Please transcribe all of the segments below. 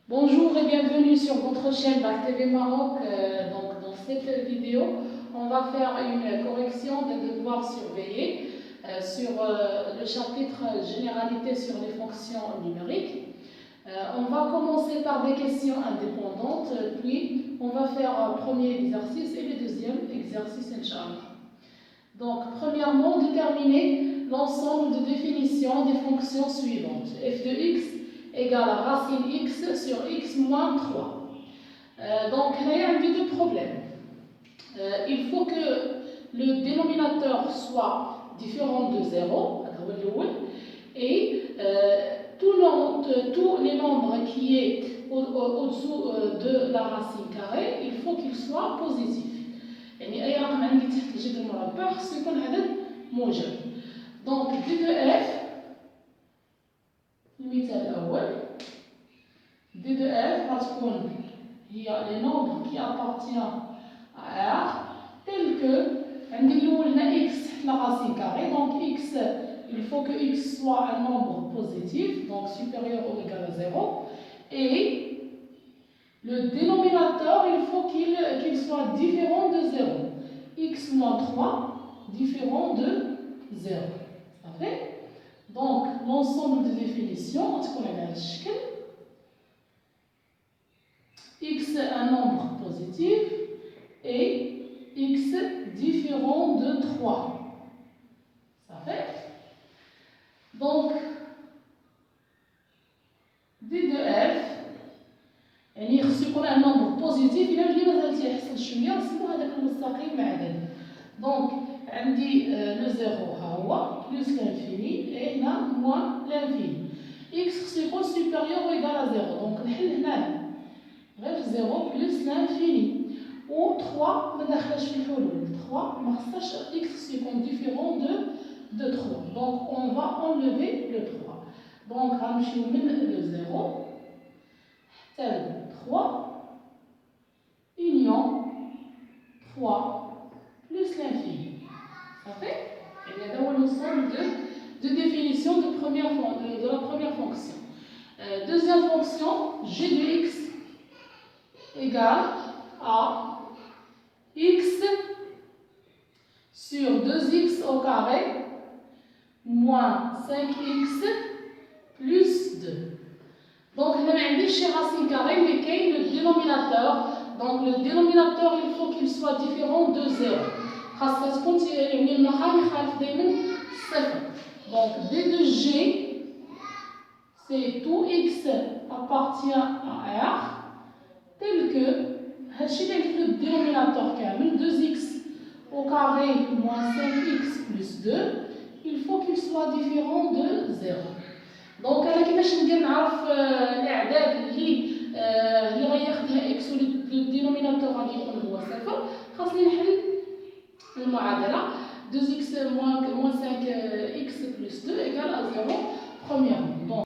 Bonjour et bienvenue sur votre chaîne Bac TV Maroc. Dans cette vidéo, on va faire une correction des devoirs surveillés sur le chapitre Généralité sur les fonctions numériques. On va commencer par des questions indépendantes, puis on va faire un premier exercice et le deuxième exercice, Inch'Allah. Donc, premièrement, déterminer l'ensemble de définitions des fonctions suivantes. F de x égale à racine x sur x moins 3. Donc, il y a deux problèmes. Il faut que le dénominateur soit différent de 0, et tous les nombres qui sont au-dessous de la racine carrée, il faut qu'ils soient positifs. يعني أي رقم عندي تحت الجذر المربع خصو يكون عدد موجب. دونك دي دو اف المثال الأول دي دو اف غتكون هي لي نومبر كي appartient à R tel que عندي الأول هنا x la racine carrée. Donc x, il faut que x soit un nombre positif, donc supérieur ou égal à 0, et le dénominateur, il faut qu'il soit différent de 0. X moins 3, différent de 0. Ça fait? Donc, l'ensemble de définitions, on a x un nombre positif et x différent de 3. Ça fait? Donc, d de f, يعني خصو يكون un nombre positif. إلا اللي مازال تيحصل شويه نصبو هذاك المستقيم مع هذاك. دونك عندي لو زيرو ها هو بلس لانفيني اي هنا موان لانفيني. اكس خصو يكون سوبيريور او ايكال ا زيرو. دونك نحل هنا غير زيرو بلس لانفيني و 3 ما داخلاش في الحلول. 3 ما خصهاش اكس خصو يكون ديفيرون de 3. Donc on va enlever le 3. Donc غنمشيو من le زيرو حتى 3 union 3 plus l'infini. Ça fait? Et il y a d'abord l'ensemble de définition de la première fonction. Deuxième fonction, g de x égale à x sur 2x au carré moins 5x plus 2. Donc, il y a chez racine carrée, mais quel est le dénominateur? Donc, le dénominateur, il faut qu'il soit différent de 0. Donc, d de g, c'est tout x appartient à R, tel que, le dénominateur kamel, 2x au carré moins 5x plus 2, il faut qu'il soit différent de 0. دونك انا كيفاش ندير نعرف الاعداد اللي غياخذها اكس والدينوميناتور غادي يكون هو صفر. خاصني نحل المعادله 2x moins 5x plus 2 égale à 0 premièrement. Donc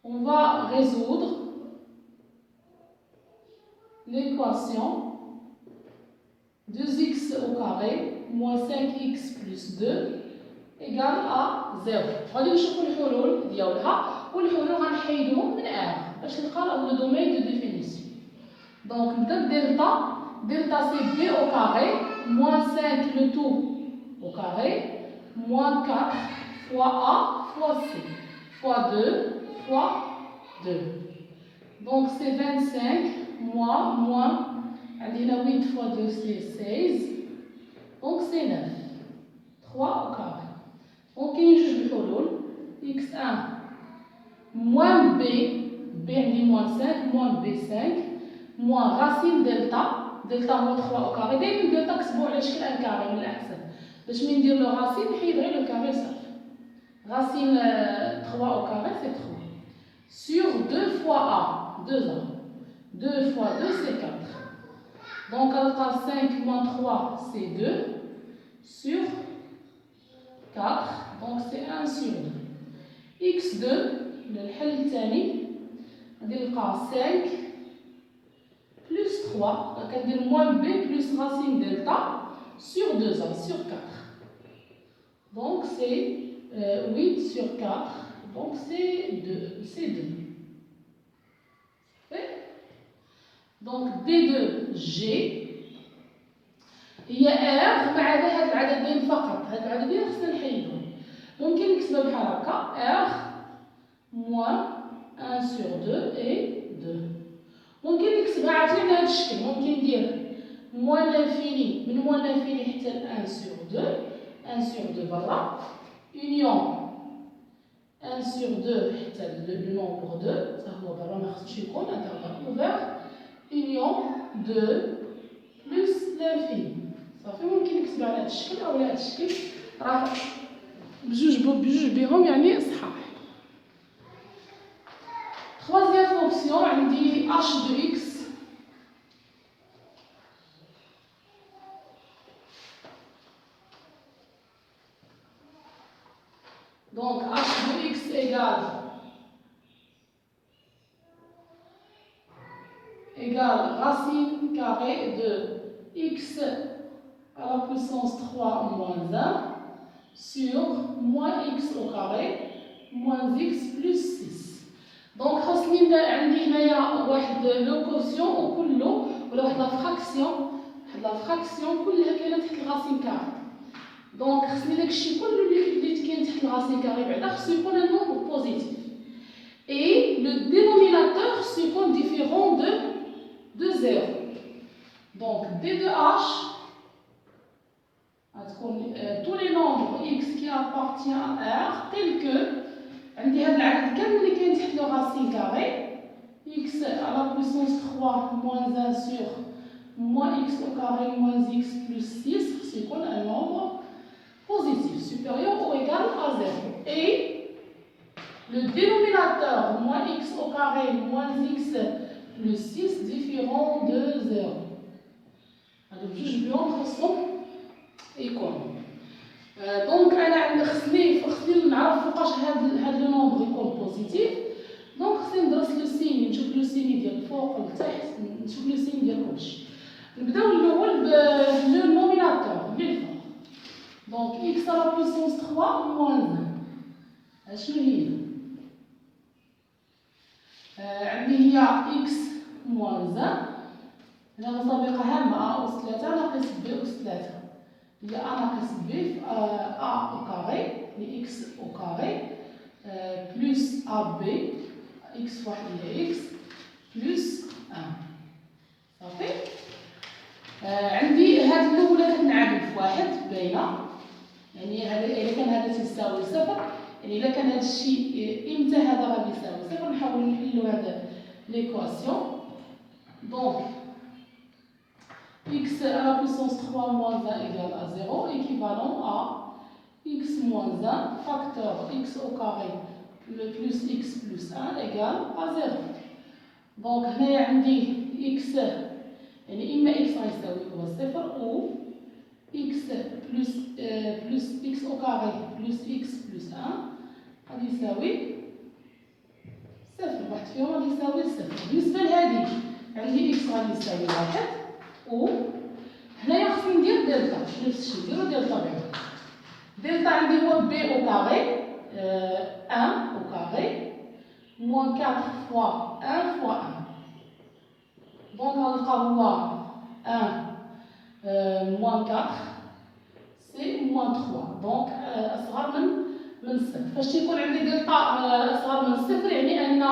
on va résoudre l'équation 2x au carré moins 5x plus 2 égale à 0. غادي نشوفوا الحلول ديالها والحلول غنحيدوهم من R باش نلقى لو دومين دو ديفينيسيون. دونك نبدا دلتا سي b au carré moins 5 le tout au carré moins 4 fois A fois C fois 2 fois 2. Donc c'est 25 moins عندنا 8 fois 2 c'est 16. Donc c'est 9. 3 au carré. Donc, il y a الحلول x1 moins b عندي moins 5 moins b5 moins racine delta هو 3 au carré. دايما delta كتبوه على شكل ان كاري من الاحسن باش ملي ندير له racine نحيد غير لو كاري صافي. Racine 3 au carré c'est 3 sur 2 fois a 2a 2 fois 2 c'est 4. Donc alpha 5 moins 3 c'est 2 sur 4. Donc c'est 1 sur 2. x2 للحل الثاني غادي نلقى 5 plus 3 كندير moins b plus racine delta sur 2a sur 4. Donc c'est 8 sur 4. Donc c'est 2. دونك دي دو جي هي ار مع هاد العددين فقط. هاد العددين خصنا نحيدهم. ممكن نكتبها بحال هكا ار موان 1 sur 2 et 2. ممكن نكتبها عاوتاني على هاد الشكل. ممكن ندير موان لانفيني من موان لانفيني حتى ل 1 sur 2. 1 sur 2 برا. union 1 sur 2 حتى le nombre 2 حتى هو برا ما خصوش يكون intervalle ouvert. union 2 plus l'infini. صافي ممكن نكتبها على هاد الشكل او على هاد الشكل. راه بجوج بهم يعني صحاح. Troisième fonction عندي h de x. Donc h de x égale racine carrée de x à la puissance 3 moins 1 sur moins x au carré moins x plus 6. Donc خاصني عندي هنايا واحد لو كوسيون وكله ولا واحد لا فراكسيون كلها كاينه تحت الغاسين كاري. دونك خاصني داكشي كله اللي كاين تحت الغاسين كاري بعدا خصو يكون un nombre positif. Et le dénominateur se compte différent de 0. Donc d de h tous les nombres x qui appartient à R tels que عندي هاد العدد كامل اللي كاين تحت لو racine carré x à la puissance 3 moins 1 sur moins x au carré moins x plus 6 خصو يكون un nombre positif supérieur ou égal à 0. Et le dénominateur moins x au carré moins x plus 6 différent de 0. هادو بجوج بيهم خصهم يكونوا. دونك انا خصني نعرف فوقاش هاد لو نومبر يكون بوزيتيف. دونك خصني ندرس لو سيني نشوف لو سيني ديال الفوق لتحت نشوف لو سيني ديال كلشي. نبداو الاول بلو نوميناتور اللي الفوق. دونك x على بويسونس 3 موان 1 اشنو هي؟ عندي هي x موان 1 هنا مسابقة هامة a أس 3 ناقص b أس 3 هي a ناقص b في a au carré هي x au carré plus ab x واحد هي x plus 1 صافي. عندي هاد الأولى كتنعدل في واحد باينة يعني هذا إذا كان هذا تيساوي صفر يعني إذا كان هذا الشيء إمتى هذا غادي يساوي صفر نحاول نحلو هذا ليكواسيون. دونك x à la puissance 3 moins 1 égale à 0, équivalent à x moins 1 facteur x au carré plus x plus 1 égale à 0. Donc, هنا عندي x يعني إما x غيساوي هو صفر أو x plus x au carré plus x plus 1 غادي يساوي صفر. واحد فيهم غادي يساوي صفر. بالنسبة لهذه عندي x غادي يساوي 1 و هنايا خصني ندير دلتا نفس الشيء نديرو دلتا بعدا. دلتا عندي هو بي او كاري 1 او كاري موان 4 فوا 1 فوا 1 دونك غنلقى هو 1 موان 4 سي موان 3 دونك اصغر من صفر. فاش تيكون عندي دلتا اصغر من صفر يعني ان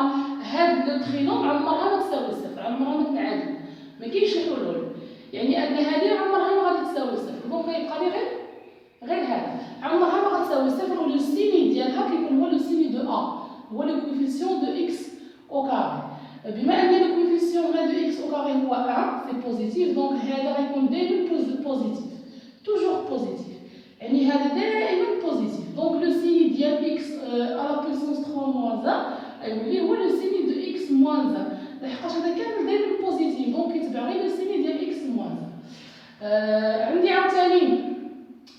هاد لو ترينوم عمرها ما تساوي صفر عمرها ما تنعدل ما كاينش الحلول يعني ان هذه عمرها ما غادي تساوي صفر. دونك غيبقى لي غير هذا عمرها ما غتساوي صفر ولو سيني ديالها كيكون هو لو سيني دو ا هو لو كوفيسيون دو اكس او كاري. بما ان لو كوفيسيون هنا دو اكس او كاري هو 1 سي بوزيتيف دونك هذا غيكون دائما بوزيتيف توجور بوزيتيف يعني هذا دائما بوزيتيف. دونك لو سيني ديال اكس على بويسونس 3 موان 1 غيولي هو لو سيني دو اكس موان 1 لحقاش هذا كامل دائما بوزيتيف دونك كيتبع غير لو سيني ديال اكس موان 1. عندي عاوتاني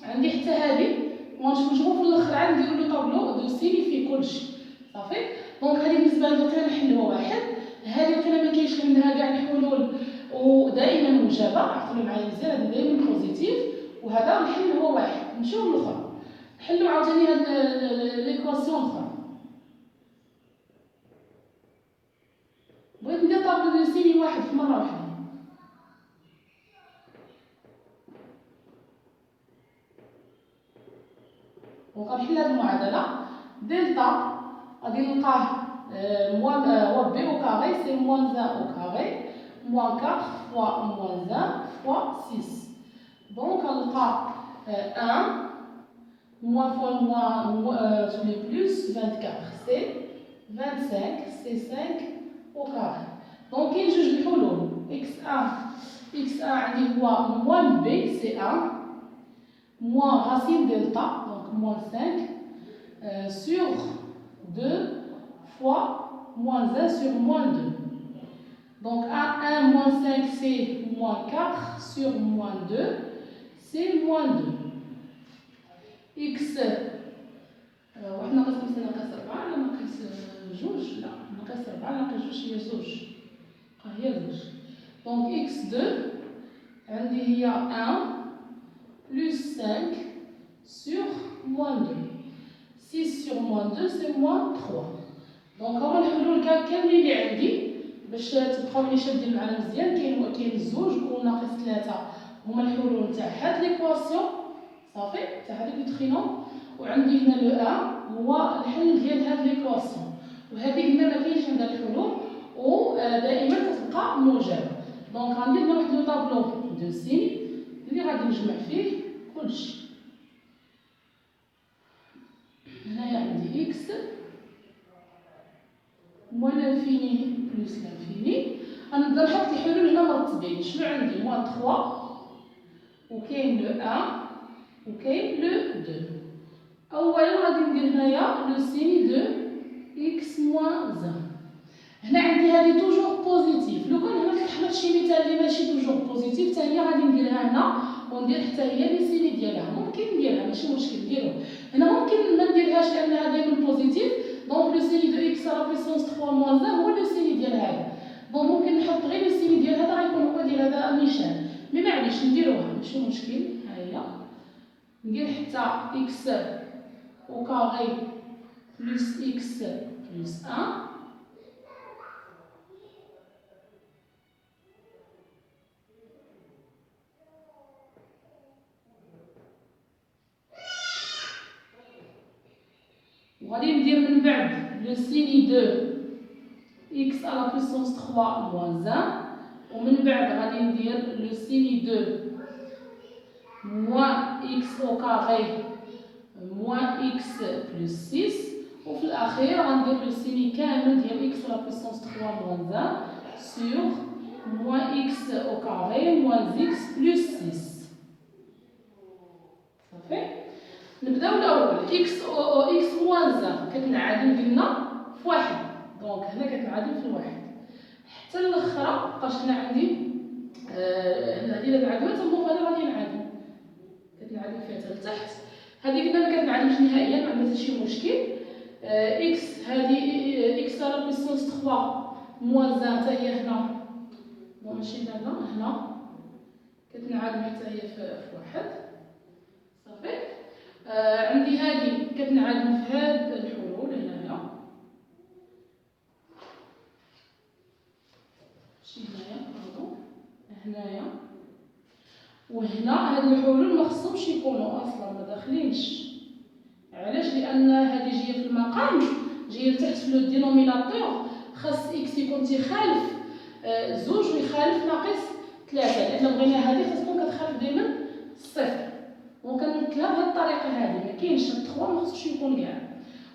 عندي حتى هذه ونشوفو في الاخر عاد نديرو لو طابلو دو سيني فيه كلشي صافي. دونك هذه بالنسبه لي بقينا نحلوها واحد. هذه بقينا ما كاينش عندها كاع الحلول ودائما موجبه عقلوا معايا مزيان هذا دائما بوزيتيف وهذا الحل هو واحد. نمشيو للاخر نحلو عاوتاني هاد ليكواسيون الاخرى. بغيت ندير طابلو دو سيني واحد في مره واحده دونك غنحل هاد المعادله. دلتا غادي نلقاه هو بي او كاري سي موان 1 او كاري موان 4 فوا موان 1 فوا 6. دونك غنلقى 1 moins fois moins sur les plus 24 c'est 25 c'est 5 au carré. Donc il juge le حلول x1 عندي هو moins b c'est 1 moins racine delta donc moins 5 sur 2 fois moins 1 sur moins 2. Donc 1 moins 5 c'est moins 4 sur moins 2 c'est moins 2. x واحد ناقص 5 ناقص 4 لا ناقص 2 لا ناقص 4 ناقص 2 هي 2 هي 2. دونك x2 عندي هي 1 plus 5 sur moins 2. 6 sur moins 2 c'est moins 3. دونك هما الحلول كاملين اللي عندي باش تبقاو ملي شادين معنا مزيان. كاين الزوج وناقص 3 هما الحلول تاع هاد ليكواسيون صافي تاع هذيك الترينوم. وعندي هنا لو 1 هو الحل ديال هاد ليكواسيون وهذيك هنا ما كاينش عندها الحلول ودائما كتبقى موجبه. دونك غندير هنا واحد لو طابلو دو سين اللي غادي نجمع فيه كلشي. هنايا عندي اكس موان لانفيني بلس لانفيني. غنبدا نحط الحلول هنا مرتبين. شنو عندي موان 3 وكاين لو 1 وكاين لو 2. اولا غادي ندير هنايا لو سين دو اكس موان 1. هنا عندي هذه توجور بوزيتيف. لو كان هنا كنحمل شي مثال اللي ماشي توجور بوزيتيف حتى هي غادي نديرها هنا وندير حتى هي لي سيني ديالها. ممكن نديرها ماشي مشكل نديرو هنا. ممكن ما نديرهاش لانها دائما بوزيتيف. دونك لو سيني دو اكس على بيسونس 3 موان 1 هو لو سيني ديال هذا. دونك ممكن نحط غير لو سيني ديال هذا غيكون هو ديال هذا نيشان. مي معليش نديروها ماشي مشكل. ها هي ندير حتى اكس au carré plus x plus 1 وغادي ندير من بعد لو سيني دو x على بويسونس 3 موان 1 ومن بعد غادي ندير لو سيني دو موان x au carré moins x plus 6 وفي الأخير غندير لو سيني كامل ديال x على بويسونس 3 moins 1 sur moins x au carré moins x plus 6. صافي. نبداو الأول x moins 1 كتنعادل قلنا في 1 دونك هنا كتنعادل في 1 حتى الأخرى مبقاش هنا عندي هادي لا تعادلات المهم هذا غادي ينعادل كتنعادل فيها حتى لتحت. هذه قلنا ما كتنعادلش نهائيا ما عندها حتى شي مشكل. اكس هذه اكس على بويسونس 3 موان 1 حتى هي هنا ماشي هنا كتنعادل حتى هي في 1 صافي. عندي هذه كتنعادل في هاد الحلول هنايا ماشي هنايا وهنا. هاد الحلول ما خصهمش يكونوا اصلا ما داخلينش. علاش؟ لان هذه جايه في المقام جايه لتحت في لو دينوميناتور. خاص اكس يكون تيخالف زوج ويخالف ناقص 3 لان بغينا هذه خاص تكون كتخالف دائما الصفر. وكنمثلها بهذه الطريقه هذه. ما كاينش 3 ما خصوش يكون كاع.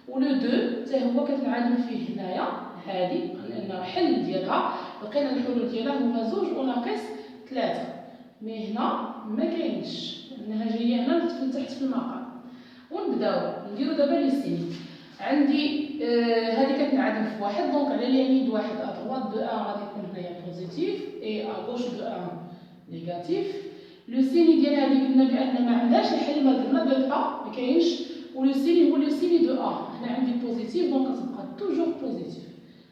ولو 2 حتى هو كتنعادل فيه هنايا هذه لان الحل ديالها لقينا الحلول ديالها هما زوج وناقص 3. مي هنا ما كاينش لانها جايه هنا تحت في المقام. ونبداو نديرو دابا لي سيني. عندي هذه كتنعادل في 1 دونك على اليمين د 1 ادروات دو 1 غادي يكون هنايا بوزيتيف اي غوش دو 1 نيجاتيف. لو سيني ديال هذه قلنا بان ما عندهاش الحل ما درنا دلتا ما كاينش. ولو سيني هو لو سيني دو 1 هنا عندي بوزيتيف دونك كتبقى توجور بوزيتيف.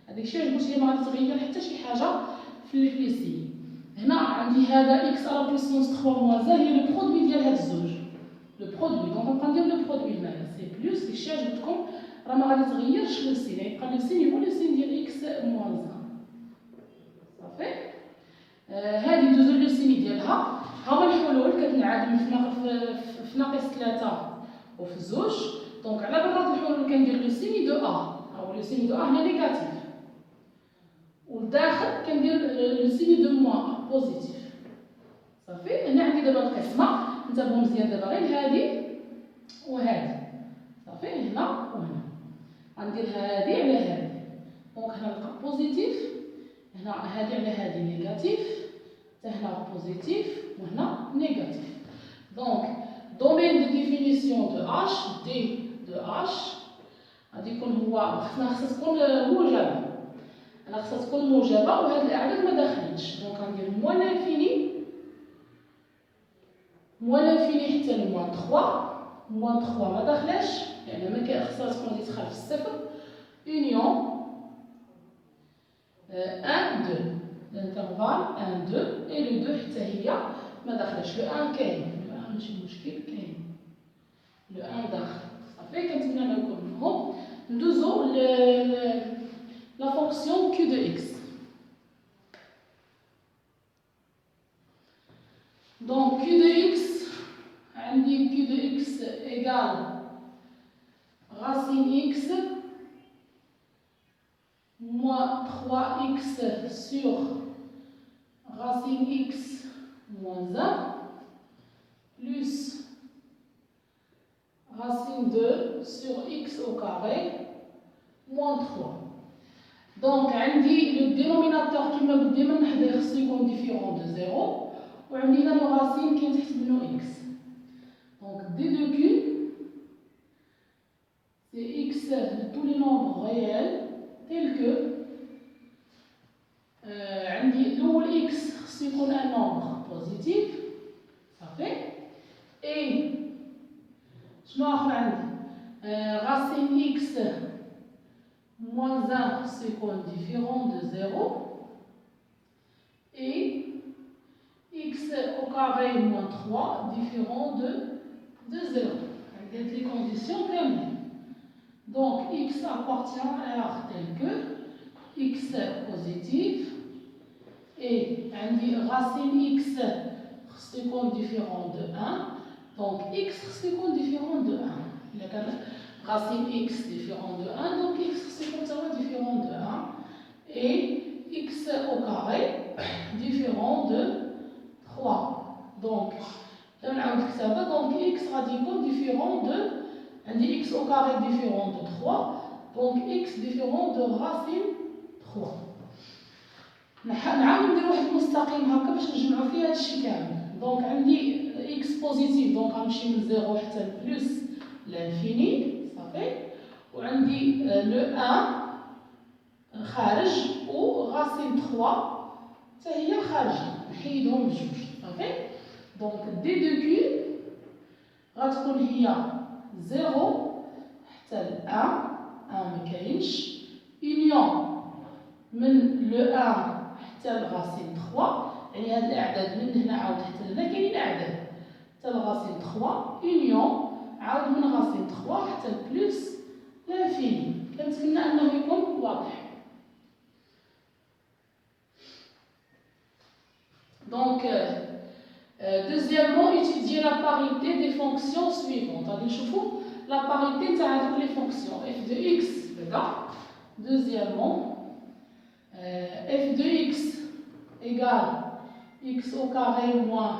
هذاك الشيء علاش قلت هي ما غادي تغير حتى شي حاجه في لي سيني. هنا عندي هذا x على بويسونس 3 موان 1 هي لو برودوي ديال هاد الزوج لو برودوي. دونك نبقى ندير لو برودوي هنايا سي بلوس داكشي علاش قلت لكم راه ما غادي تغيرش لو سين يبقى لو سين هو لو سين ديال x موان 1 صافي. هذه دوزو لو سين ديالها. هما الحلول كتنعادل في ناقص 3 وفي الزوج دونك على برات الحلول كندير لو سيني دو ا او لو سيني دو ا هنا نيجاتيف والداخل كندير لو سيني دو موان بوزيتيف صافي. هنا عندي دابا القسمه انتبهوا مزيان دابا غير هادي وهادي صافي هنا وهنا غنديرها هادي على هادي دونك هنا نلقى بوزيتيف هنا هادي على هادي نيجاتيف حتى هنا بوزيتيف وهنا نيجاتيف. دونك دومين دو ديفينيسيون دو اش دي دو اش غادي يكون هو خصها تكون موجبه انا خصها تكون موجبه وهاد الاعداد ما داخلينش دونك غندير موان لانفيني حتى لموان 3 موان 3 ما داخلاش لان ما كاين خصها تكون تدخل في الصفر اونيون 1 2 l'intervalle 1 2 et le 2 حتى هي ما داخلاش. لو 1 كاين لو 1 ماشي مشكل كاين لو 1 داخل صافي. كنتمنى انكم منهم ندوزو لا فونكسيون q de x. donc q de x عندي q de x égale racine x moins 3x sur racine x moins 1 plus racine 2 sur x au carré moins 3. Donc عندي le dénominateur كما قلت ديما نحضر خصو يكون différent de 0 وعندي هنا le racine كاين تحت منو x. Donc d de q c'est x de tous les nombres réels tels que عندي الأول x خصو يكون un nombre positif صافي. et شنو آخر عندي racine x moins 1 c'est qu'on différent de 0 et x au carré moins 3 différent de 0 avec les conditions permis. Donc x appartient à R tel que x positif et racine x c'est qu'on différent de 1 donc x c'est qu'on différent de 1 il y a racine x différent de 1 donc x c'est différent de 1 et x au carré différent de 3 donc donc x radical différent de x au carré différent de 3 donc x différent de racine 3. نعاود ندير واحد المستقيم هكا باش نجمعوا فيه هادشي كامل. دونك عندي x بوزيتيف دونك غنمشي من 0 حتى بلس لانفيني صافي وعندي لو 1 خارج و راسين 3 حتى هي خارجه نحيدهم بجوج صافي. دونك دي دو كي غتكون هي 0 حتى ل 1 ما كاينش اونيون من لو 1 حتى لغاسين 3 يعني هاد الاعداد من هنا عاود حتى هنا كاينين اعداد حتى لغاسين 3 اونيون عاود من غاسين 3 حتى بلس لانفيني. كنتمنى انه يكون واضح. Donc deuxièmement étudier la parité des fonctions suivantes. غادي نشوفوا la parité تاع هذوك les fonctions f de x بدا. Deuxièmement f de x égale x au carré moins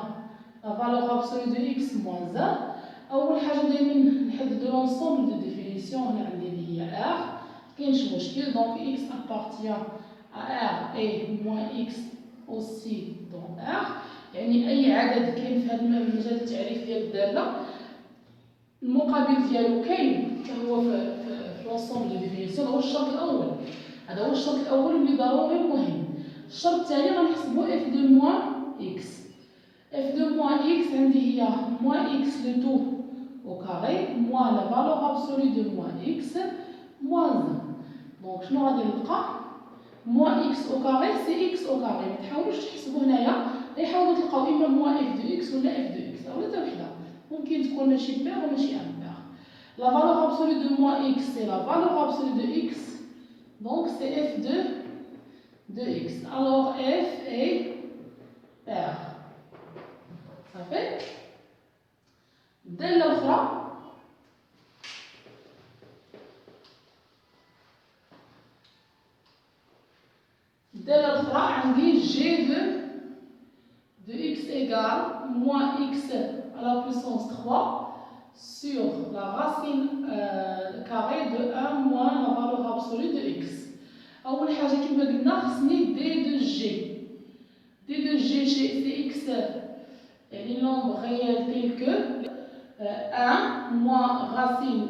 la valeur absolue de x moins 1. أول حاجة دايما نحددو l'ensemble de définition هنا عندي اللي هي r كاينش مشكل donc x appartient à r et moins x aussi dans r يعني أي عدد كاين في هذا المجال التعريف ديال الدالة المقابل ديالو كاين هو في l'ensemble de définition. هذا هو الشرط الأول هذا هو الشرط الأول اللي ضروري مهم. الشرط الثاني غنحسبو f de moins x. f de moins x عندي هي moins x le tout au carré moins la valeur absolue de moins x moins 1. donc شنو غادي نلقى moins x au carré c'est x au carré. ما تحاولوش تحسبوا هنايا غيحاولوا تلقاو اما moins f de x ولا f de x ولا حتى وحده ممكن تكون ماشي بير وماشي امبير. la valeur absolue de moins x c'est la valeur absolue de x donc c'est f de x. alors f est pair. ça fait الدالة الأخرى عندي g de x égale moins x à la puissance 3 sur la racine carrée de 1 moins la valeur absolue de x. أول حاجة كما قلنا خصني d de g. d de g c'est x يعني nombre réel tel que 1 moins racine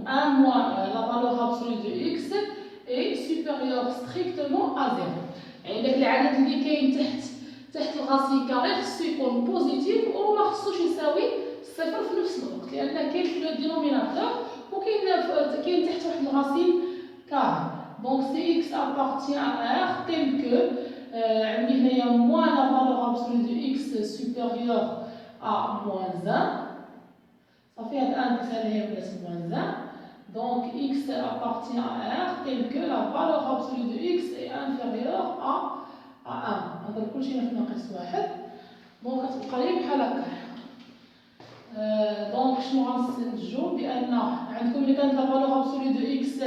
1 moins la valeur absolue de x est supérieur strictement à 0. يعني داك العدد اللي كاين تحت الغاسين كاري خصو يكون بوزيتيف وما خصوش يساوي صفر في نفس الوقت، لان كاين في لو دينوميناتور وكاين تحت واحد الغاسين كاري. دونك سي اكس ابارتيان ا ار تيل كو عندي هنايا موان لا فالور ابسولو دو اكس سوبيريور ا موان 1 صافي هاد ان كتسالي هي ولات موان 1. Donc x appartient à R tel que la valeur absolue de x est inférieure à 1. هذا كل شيء ناقص 1. دونك كتبقى لي بحال هكا. دونك شنو غنستنتجو؟ بأن عندكم إلا كانت la valeur absolue de x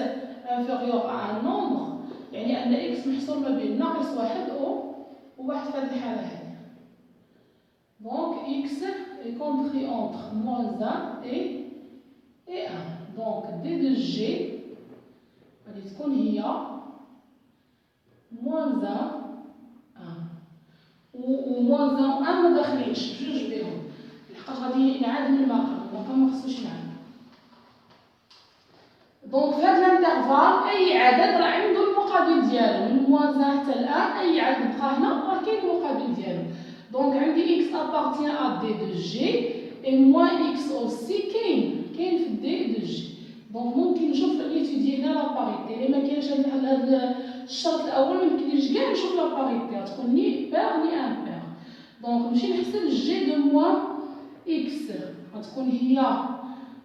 inférieure à un nombre يعني أن x محصور ما بين ناقص 1 و 1 في هذه الحالة هذه. Donc x est compris entre moins 1 et 1. Donc d de g غادي تكون هي moins 1 و moins 1 و 1 ما داخلينش بجوج بيهم لحقاش غادي نعاد من المقام ما خصوش نعاد. دونك في هذا الانترفال اي عدد راه عنده المقابل ديالو من moins 1 حتى ل 1 اي عدد بقى هنا راه كاين المقابل ديالو. دونك عندي x appartient à d de g et moins x aussi كاين في d de g. دونك ممكن نشوف نيتودي هنا لا باريتي الا ما كاينش هذا الشرط الاول ما يمكنليش كاع نشوف لا باريتي غتكون ني بير ني امبير. دونك نمشي نحسب جي دو موان اكس غتكون هي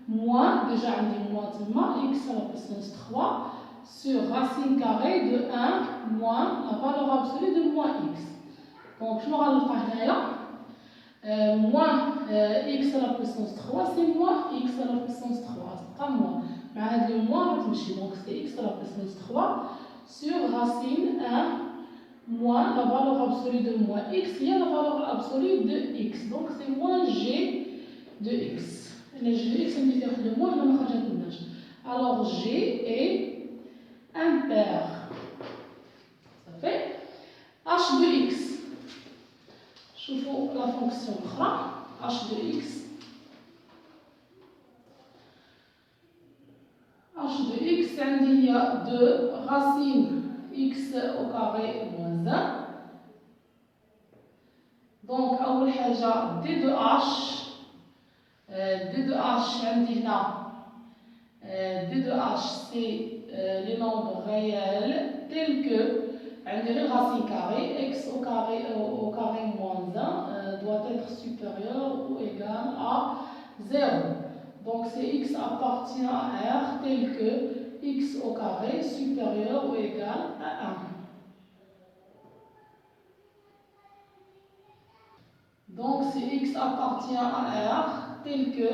موان ديجا عندي موان تما اكس على بويسونس 3 sur racine carrée de 1 moins la valeur absolue de moins x. دونك شنو غنلقى هنايا؟ moins x à la puissance 3 c'est moins x à la puissance 3 غتبقى moins مع هاد لو موان غتمشي. دونك سي x à la puissance 3 sur racine 1 moins la valeur absolue de moins x هي la valeur absolue de x. donc c'est moins g de x. هنا g de x ندير فيها واحد لو موان هنا ما خرجتلناش. alors g est impair صافي. h de x شوفوا لا فونكسيون الاخرى h de x. h de x عندي هي 2 racine x au carré moins 1. donc أول حاجة d de h d de h عندي هنا d de h c'est les nombres réels tels que عندي غير racine carrée x au carré moins 1 doit être supérieur ou égal à 0. donc c'est x appartient à R tel que x au carré supérieur ou égal à 1. donc c'est x appartient à R tel que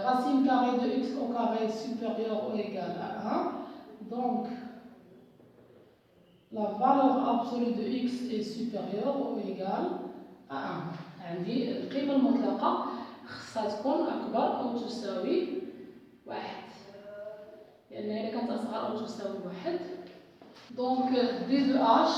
racine carrée de x au carré supérieur ou égal à 1. donc la valeur absolue de x est supérieure ou égale à 1. عندي القيمة المطلقة خصها تكون أكبر أو تساوي 1 لأن إذا كانت أصغر أو تساوي 1 دونك d de h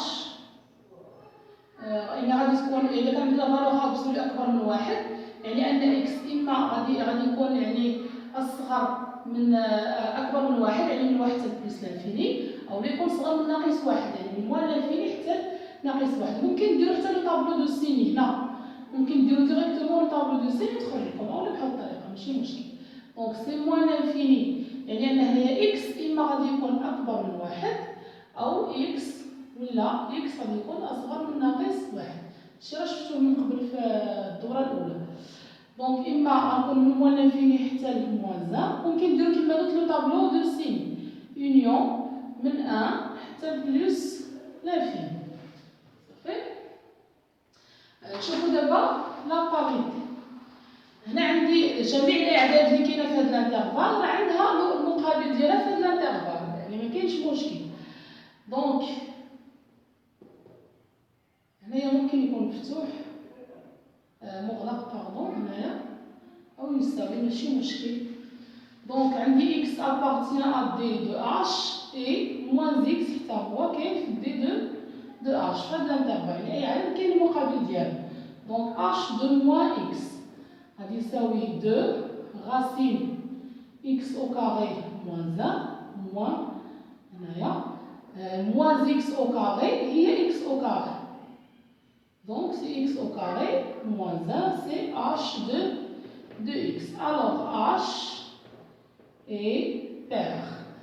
غادي تكون إذا كانت لا فالور أبسولي أكبر من 1 يعني أن x إما غادي يكون يعني أصغر من أكبر من 1 يعني من 1 حتى بلس لانفيني أو يكون صغر من ناقص 1 يعني من موان لانفيني حتى ناقص 1. ممكن نديرو حتى لو طابلو دو سيني هنا ممكن نديرو ديريكتومون لو طابلو دو سيني يدخل لكم أو بحال الطريقة ماشي مشكل. دونك سي موان لانفيني يعني أن هنايا x إما غادي يكون أكبر من 1 أو x ولا x غادي يكون أصغر من ناقص 1. هادشي راه شفتوه من قبل في الدورة الأولى. دونك إما غنكون من موان لانفيني حتى لموان 1 ممكن نديرو كيما قلت لو طابلو دو سيني يونيون من 1 حتى بلس لانفيني صافي. شوفوا دابا لا باريتي هنا عندي جميع الاعداد اللي كاينه في هذا الانترفال راه عندها المقابل ديالها في هذا الانترفال يعني ما كاينش مشكل. دونك ممكن يكون مفتوح مغلق باردون هنايا أو يساوي ماشي مشكل. دونك عندي x appartient à d de h et moins x حتى هو كاين في d de h في هاد الانترفال، يعني أي عدد كاين المقابل ديالو. دونك h de moins x غادي يساوي 2 racine x au carré moins 1 moins هنايا moins x au carré هي x au carré. Donc c'est x au carré moins 1 c'est h de x. Alors h est pair.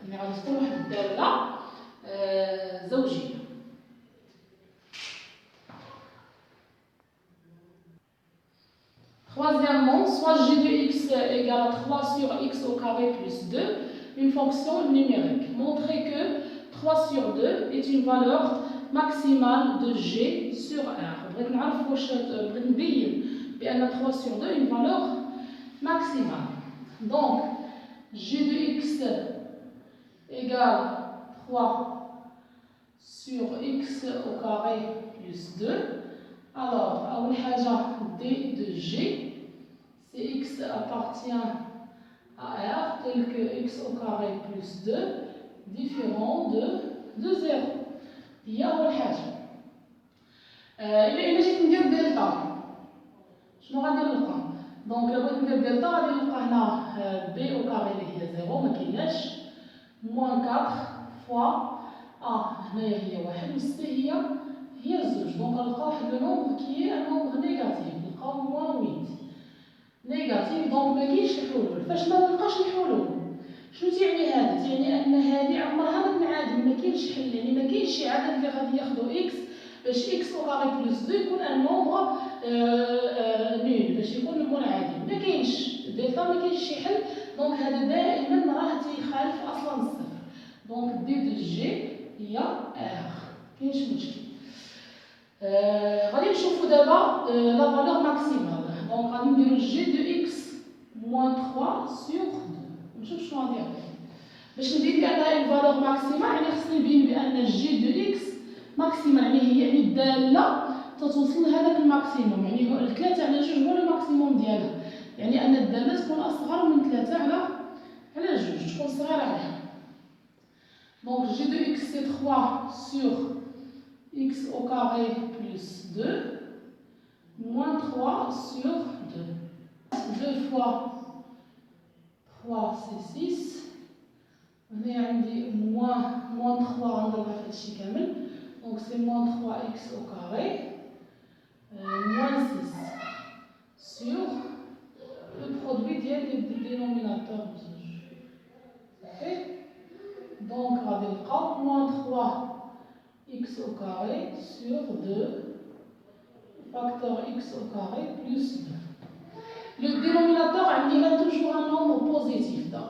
يعني غادي تكون واحد الدالة زوجية. Troisièmement, soit g de x égale à 3 sur x au carré plus 2, une fonction numérique. Montrez que 3 sur 2 est une valeur maximale de g sur R. بغيت نعرف واش بغيت نبين بأن 3 sur 2 est une valeur maximale. Donc g de x égale 3 sur x au carré plus 2. Alors, أول حاجة d de g, c'est x appartient à R tel que x au carré plus 2 différent de 0. هي أول حاجة. إلا جيت ندير دلتا شنو غادي نلقى؟ دونك إلا بغيت ندير دلتا غادي نلقى هنا b au carré اللي هي 0 ما كايناش moins 4 fois a هنايا هي 1 و c هي زوج. دونك غنلقاو واحد لو نومبر كي هي ان نومبر نيجاتيف، نلقاو moins 8 نيجاتيف. دونك ما كاينش الحلول. فاش ما نلقاش الحلول شنو تيعني هذا؟ تيعني ان هذه عمرها ما تنعدم، ما كاينش حل، يعني ما كاينش شي عدد اللي غادي ياخذو اكس باش اكس او كاري بلس 2 يكون ان نومبر نول باش يكون منعدم، ما كاينش دلتا، ما كاينش شي حل. دونك هذا دائما راه تيخالف اصلا الصفر. دونك دي دو جي هي ار، كاينش مشكل. غادي نشوفو دابا لا فالور ماكسيمال. دونك غادي نديرو جي دو اكس موان 3 سور 2. نشوف شنو غادي يعطي. باش نبين بأنها اون فالور ماكسيمال يعني خصني نبين بأن جي دو اكس ماكسيمال، يعني الدالة تتوصل لهذاك الماكسيموم، يعني هو 3 على 2 هو الماكسيموم ديالها، يعني أن الدالة تكون أصغر من 3 على 2 تكون صغيرة عليها. دونك جي دو اكس سي 3 سور x au carré plus 2 moins 3 sur 2. 2 fois 3 c'est 6. هنا عندي moins 3 غنضربها في هادشي كامل. Donc c'est moins 3x au carré moins 6 sur le produit des dénominateurs بزوج. Ok. Donc غادي نلقاو moins 3x au carré sur 2 facteur x au carré plus 2. Le dénominateur a toujours un nombre positif. Donc,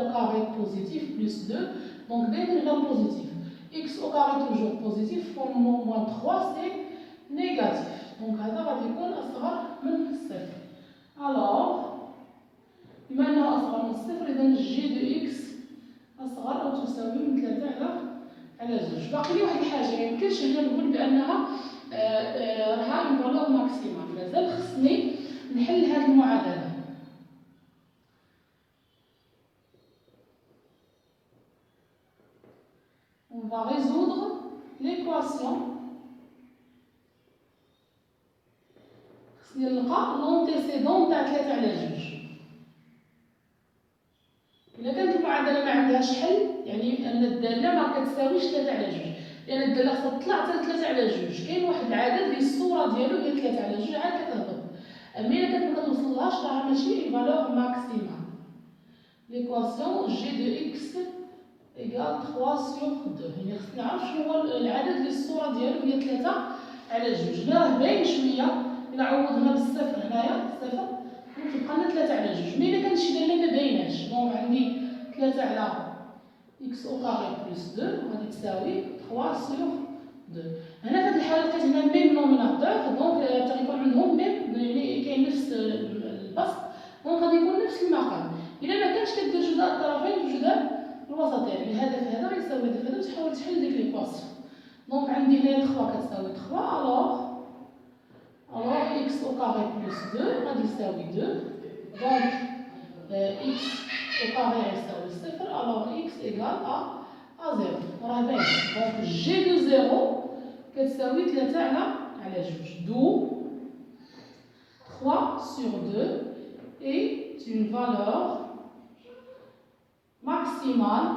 au carré positif plus 2. Donc, dès que là positif, x au carré toujours positif, fois moins 3, c'est négatif. Donc, هذا غادي يكون أصغر من الصفر. Alors, بما أنه أصغر من الصفر، إذا g de x أصغر أو تساوي من 3 على 2. باقي لي واحد الحاجة، ما يمكنش هنا نقول بأنها راها اون فالور ماكسيمال، مازال خصني نحل هذه المعادلة. On va résoudre l'équation. خصني نلقى لونتيسيدون تاع 3 على 2. إلا كانت المعادلة ما عندهاش حل يعني أن الدالة ما كتساويش 3 على 2، لأن الدالة خصها تطلع حتى 3 على 2. كاين واحد العدد اللي الصورة ديالو هي 3 على 2 عاد كتهبط. أما إلا كانت ما كتوصلهاش راها ماشي فالور ماكسيمال. ليكواسيون جي دو إكس إيكال 3 سور 2. يعني خصني نعرف شنو هو العدد اللي الصورة ديالو هي 3 على 2. هنا راه باين شوية، إلا عوضنا بالصفر هنايا صفر تبقى لنا 3 على 2. مي إلا كانت شي دالة ما بايناش، دونك عندي 3 على x au carré plus 2 غادي تساوي 3 sur 2. هنا في هذه الحالة لقيت هنا ميم نوميناتور، دونك تيكون عندهم ميم، يعني كاين نفس البسط، دونك غادي يكون نفس المقام. إلا ما كانش كدير جداء الطرفين بجداء الوسطين، يعني هذا في هذا غيساوي هذا في هذا، وتحاول تحل ديك ليكواسيون. دونك عندي هنا 3 كتساوي 3. ألوغ Alors x au carré plus 2 غادي يساوي 2. Donc x au carré يساوي 0. Alors x égale à 0. راه باين. Donc g de 0 كتساوي 3 على 2. D'où 3 sur 2 est une valeur maximale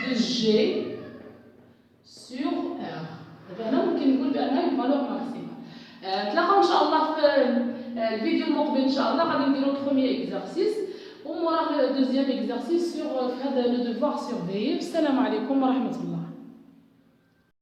de g sur R. دابا هنا ممكن نقول بأنها une valeur maximale. نتلاقاو إن شاء الله في الفيديو المقبل إن شاء الله غادي نديرو البروميير إكزارسيس وموراه الدوزيام إكزارسيس sur هذا لو devoir surveiller. السلام عليكم ورحمة الله.